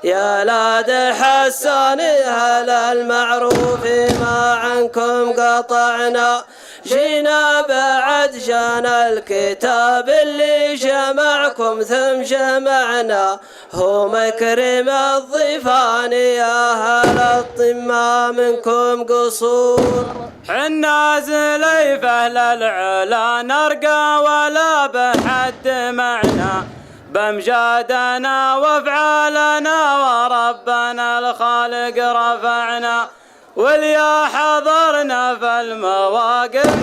يا لاد حسان أهل المعروف ما عنكم قطعنا، جينا بعد جانا الكتاب اللي جمعكم ثم جمعنا، هو مكرم الضيفان يا أهل الطمة منكم قصور. حنا زليفة للعلا نرقى ولا بحد معنا، بمجادنا وافعالنا وربنا الخالق رفعنا، واليا حضرنا في المواقف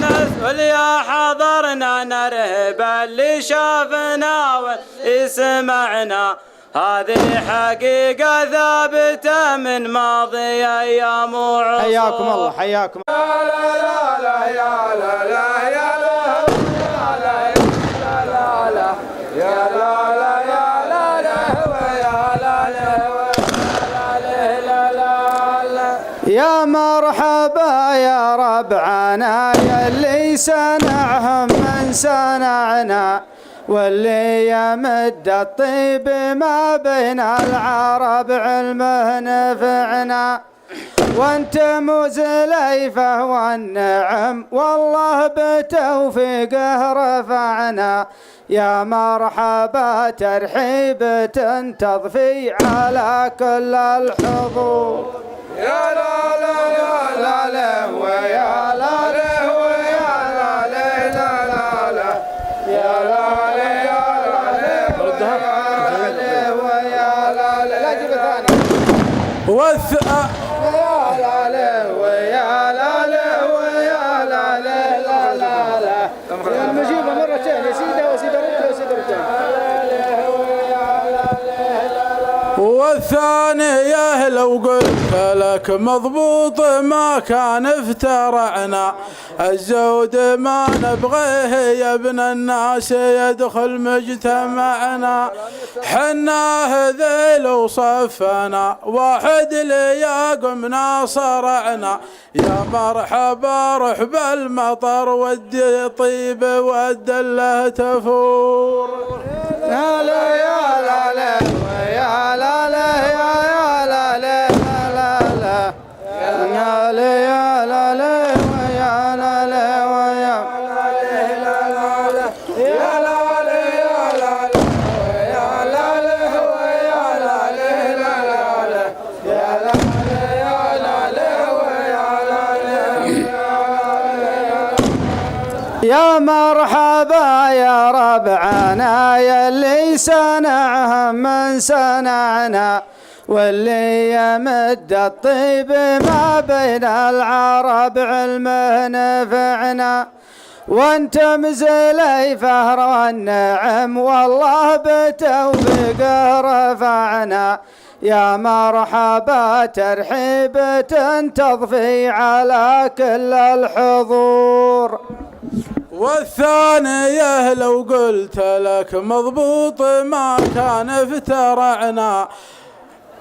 واليا حضرنا نرهب اللي شافنا واللي سمعنا، هذه حقيقة ثابتة من ماضي أيام وعصور. حياكم الله حياكم. لا لا لا يا لا لا يا لا لا لا لا يا لا لا يا لا لا ويا لا لا لا لا. يا مرحبا يا ربعنا يلي صنعهم من صنعنا، واللي يمد الطيب ما بين العرب علمه نفعنا، وانتم زليفة والنعم والله بتوفيقه رفعنا، يا مرحبا ترحيب تضفي على كل الحضور. يا لا لا يا لا لا ويا لا لا ويا لا لا لا لا يا لا لا يا لا لا ويا لا لا لا جيب ثاني يا لا لا ويا لا لا ويا لا لا لا لا لا يا المجيبة مرتين يا سيدة وسيدة رجل وسيدة رجال. والثانية لو قلت لك مضبوط ما كان افترعنا، الزود ما نبغيه يا ابن الناس يدخل مجتمعنا، حنا ذيل وصفنا واحد لياقمنا صرعنا، يا مرحبا رحب المطر ودي طيب والدله تفور. يا لا يا لا لا ويا لا لا يا لا لا لا لا يا لا يا لا لا ويا لا لا ويا يا لا لا يا لا لا ويا لا لا ويا لا لا لا يا لا لا يا لا لا ويا لا لا. يا مرحبا يا ربعنا يلي صنعهم من صنعنا، واللي يمد الطيب ما بين العرب علمه نفعنا، وانتم زليفة والنعم والله بتوفيقه رفعنا، يا مرحبا ترحيب تضفي على كل الحضور. والثانية لو قلت لك مضبوط ما كان افترعنا،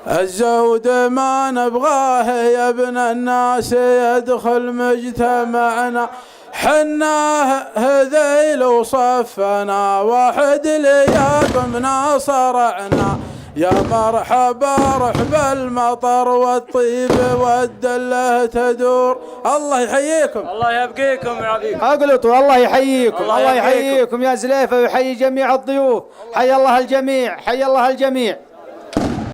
الزود ما نبغاه يا ابن الناس يدخل مجتمعنا، حنا هذيل وصفنا واحد لياقمنا صرعنا، يا مرحبا رحب المطر والطيب والدله تدور. الله يحييكم. الله يبقيكم ويعافيكم. اقلطوا الله يحييكم. الله يحييكم يا زليفة ويحيي جميع الضيوف. حي الله الجميع حي الله الجميع.